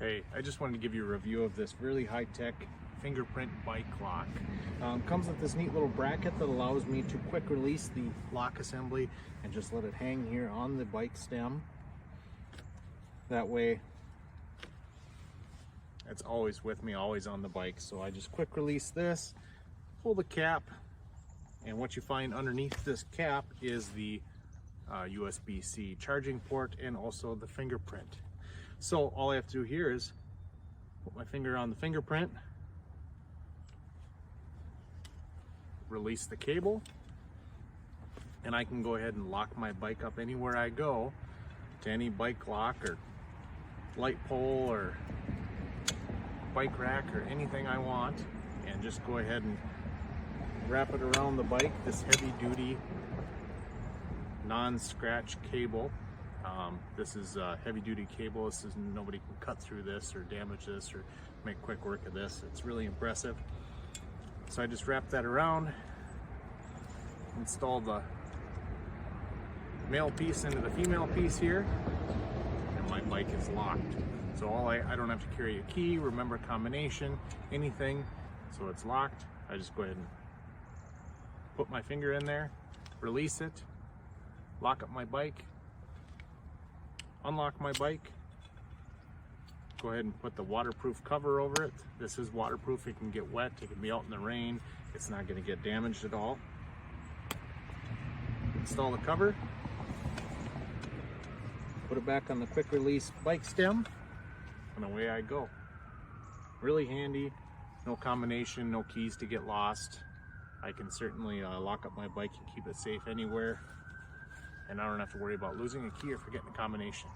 Hey, I just wanted to give you a review of this really high-tech fingerprint bike lock. Comes with this neat little bracket that allows me to quick release the lock assembly and just let it hang here on the bike stem. That way it's always with me, always on the bike. So I just quick release this, pull the cap, and what you find underneath this cap is the USB-C charging port and also the fingerprint. So all I have to do here is put my finger on the fingerprint, release the cable, and I can go ahead and lock my bike up anywhere I go to any bike lock or light pole or bike rack or anything I want, and just go ahead and wrap it around the bike. This heavy duty non-scratch cable. This is a heavy duty cable. This is, nobody can cut through this or damage this or make quick work of this. It's really impressive. So I just wrap that around, install the male piece into the female piece here, and my bike is locked. So I don't have to carry a key, remember combination, anything. So it's locked. I just go ahead and put my finger in there, release it, lock up my bike, unlock my bike, go ahead and put the waterproof cover over it. This is waterproof. It can get wet, it can be out in the rain, it's not going to get damaged at all. Install the cover, put it back on the quick release bike stem, and away I go. Really handy, no combination, no keys to get lost. I can certainly lock up my bike and keep it safe anywhere, and I don't have to worry about losing a key or forgetting a combination.